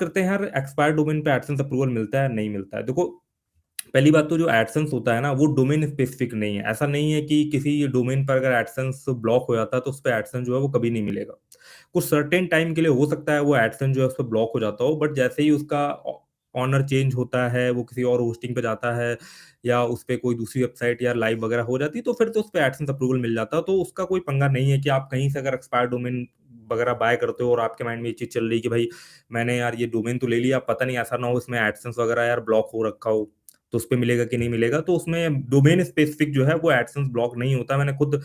करते हैं यार एक्सपायर्ड डोमेन पे एडसेंस अप्रूवल मिलता है, नहीं मिलता है। देखो, पहली बात तो जो एडसेंस होता है ना, वो डोमेन स्पेसिफिक नहीं है। ऐसा नहीं है कि किसी डोमेन पर अगर एडसेंस ब्लॉक हो जाता है, तो उसपे एडसेंस जो है वो कभी नहीं मिलेगा। कुछ सर्टेन टाइम के लिए हो सकता है वो एडसेंस जो है उसपे ब्लॉक हो जाता हो, बट जैसे ही उसका ऑनर चेंज होता है, वो किसी और होस्टिंग पे जाता है या उसपे कोई दूसरी वेबसाइट या लाइव वगैरह हो जाती है, तो फिर तो उसपे एडसेंस अप्रूवल मिल जाता है। तो उसका कोई पंगा नहीं है कि आप कहीं से अगर एक्सपायर्ड डोमेन वगैरह बाय करते हो और आपके माइंड में ये चीज़ चल रही है कि भाई मैंने यार ये डोमेन तो ले लिया, पता नहीं ऐसा ना हो इसमें एडसेंस वगैरह यार ब्लॉक हो रखा हो, तो उसपे मिलेगा कि नहीं मिलेगा। तो उसमें डोमेन स्पेसिफिक जो है वो एडसेंस ब्लॉक नहीं होता। मैंने खुद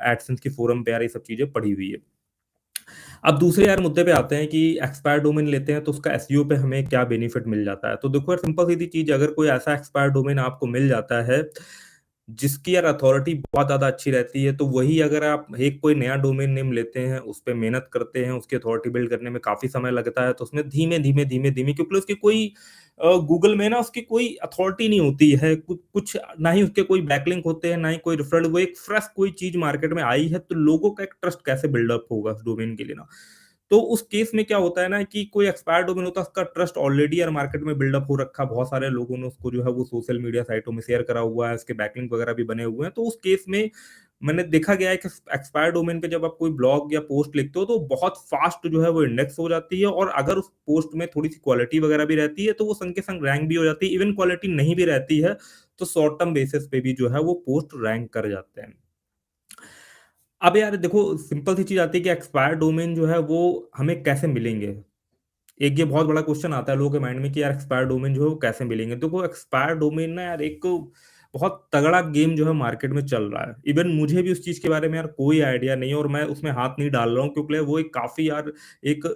एडसेंस के फोरम पे यार ये सब चीज़ें पढ़ी हुई है। अब दूसरे यार मुद्दे पे आते हैं कि एक्सपायर्ड डोमेन लेते हैं तो उसका एसईओ पे हमें क्या बेनिफिट मिल जाता है। तो देखो यार, सिंपल सीधी चीज़, अगर कोई ऐसा एक्सपायर्ड डोमेन आपको मिल जाता है, जिसकी यार अथॉरिटी बहुत ज़्यादा अच्छी रहती है, तो वही अगर आप एक कोई नया डोमेन नेम लेते हैं, उस पे मेहनत करते हैं, उसकी अथॉरिटी बिल्ड करने में काफ़ी समय लगता है, तो उसमें धीमे-धीमे, धीमे-धीमे, क्योंकि उसकी कोई गूगल में ना उसकी कोई अथॉरिटी नहीं होती है, कुछ ना ही उसके कोई बैकलिंक होते हैं, ना ही कोई रेफरल, वो एक फ्रेश कोई चीज़ मार्केट में आई है, तो लोगों का एक ट्रस्ट कैसे बिल्डअप होगा उस डोमेन के लिए ना। तो उस केस में क्या होता है ना कि कोई एक्सपायर्ड डोमेन होता है, उसका ट्रस्ट ऑलरेडी यार मार्केट में बिल्डअप हो रखा है, बहुत सारे लोगों ने उसको जो है वो सोशल मीडिया साइटों में शेयर करा हुआ है, उसके बैकलिंक वगैरह भी बने हुए हैं। तो उस केस में मैंने देखा गया है कि एक्सपायर्ड डोमेन पे जब आप कोई ब्लॉग या पोस्ट लिखते हो, तो बहुत फास्ट जो है वो इंडेक्स हो जाती है, और अगर उस पोस्ट में थोड़ी-सी क्वालिटी वगैरह भी रहती है, तो वो संग के संग रैंक भी हो जाती है। इवन क्वालिटी नहीं भी रहती है, तो शॉर्ट टर्म बेसिस पे भी जो है वो पोस्ट रैंक कर जाते हैं। अब यार देखो, सिंपल सी चीज़ आती है कि एक्सपायर्ड डोमेन जो है वो हमें कैसे मिलेंगे? एक ये बहुत बड़ा क्वेश्चन आता है लोगों के माइंड में कि यार एक्सपायर्ड डोमेन जो है वो कैसे मिलेंगे? देखो, एक्सपायर्ड डोमेन ना यार एक बहुत तगड़ा गेम जो है मार्केट में चल रहा है। इवन मुझे भी उस चीज़ के बारे में यार कोई आइडिया नहीं है, और मैं उसमें हाथ नहीं डाल रहा हूँ, क्योंकि वो एक काफ़ी यार एक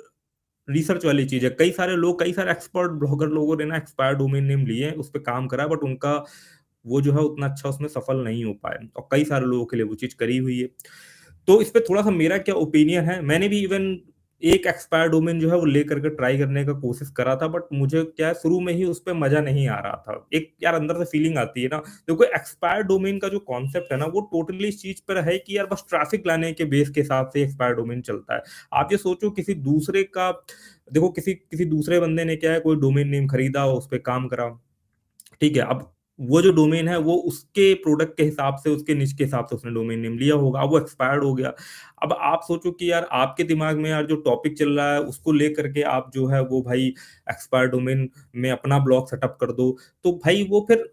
रिसर्च वाली चीज़ है। कई सारे लोग, कई सारे एक्सपर्ट ब्लॉगर लोगों ने ना एक्सपायर्ड डोमेन नेम लिए हैं, उस पे काम करा है, बट उनका वो जो है उतना अच्छा उसमें सफल नहीं हो पाए, और कई सारे लोगों के लिए वो चीज़ करी हुई है। तो इस पे थोड़ा-सा मेरा क्या ओपिनियन है, मैंने भी इवन एक एक्सपायर्ड डोमेन जो है वो लेकर के ट्राई करने का कोशिश करा था, बट मुझे क्या है, शुरू में ही उस पे मज़ा नहीं आ रहा था। एक यार अंदर से फीलिंग आती है ना, देखो एक्सपायर्ड डोमेन का जो कॉन्सेप्ट है ना, वो टोटली इस चीज़ पर है कि यार बस ट्रैफिक लाने के बेस के हिसाब से एक्सपायर्ड डोमेन चलता है। आप ये सोचो, किसी दूसरे का देखो, किसी किसी दूसरे बंदे ने क्या है, कोई डोमेन नेम खरीदा, उस पे काम करा। ठीक है, अब वो जो डोमेन है वो उसके प्रोडक्ट के हिसाब से, उसके निche के हिसाब से उसने डोमेन नेम लिया होगा, अब वो एक्सपायर्ड हो गया। अब आप सोचो कि यार आपके दिमाग में यार जो टॉपिक चल रहा है, उसको लेकर के आप जो है वो भाई एक्सपायर्ड डोमेन में अपना ब्लॉग सेटअप कर दो, तो भाई वो फिर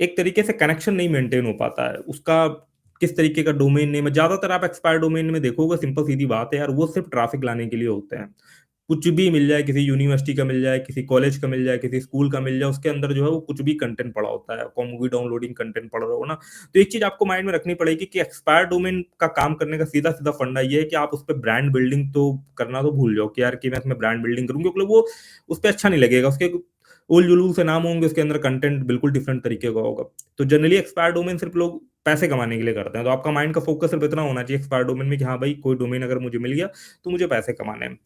एक तरीके से कनेक्शन नहीं मेंटेन हो पाता है। उसका किस तरीके का डोमेन नेम है, ज़्यादातर आप एक्सपायर्ड डोमेन में देखोगे, सिंपल सीधी बात है यार, वो सिर्फ ट्रैफिक लाने के लिए होते हैं। कुछ भी मिल जाए, किसी यूनिवर्सिटी का मिल जाए, किसी कॉलेज का मिल जाए, किसी स्कूल का मिल जाए, उसके अंदर जो है वो कुछ भी कंटेंट पड़ा होता है। कोई मूवी डाउनलोडिंग कंटेंट पड़ रहा हो ना, तो एक चीज़ आपको माइंड में रखनी पड़ेगी कि एक्सपायर्ड डोमेन का काम करने का सीधा-सीधा फंडा ये है कि आप उसपे ब्रांड बिल्डिंग तो करना तो भूल जाओ, कि यार कि मैं इसमें ब्रांड बिल्डिंग करूँ, क्योंकि वो उसपे अच्छा नहीं लगेगा। उसके उल-जुलूल से नाम होंगे, उसके अंदर कंटेंट बिल्कुल डिफरेंट तरीके का होगा। तो जनरली एक्सपायर्ड डोमेन सिर्फ लोग पैसे कमाने के लिए करते हैं। तो आपका माइंड का फोकस सिर्फ इतना होना चाहिए एक्सपायर्ड डोमेन में कि हाँ भाई, कोई डोमेन अगर मुझे मिल गया, तो मुझे पैसे कमाने हैं।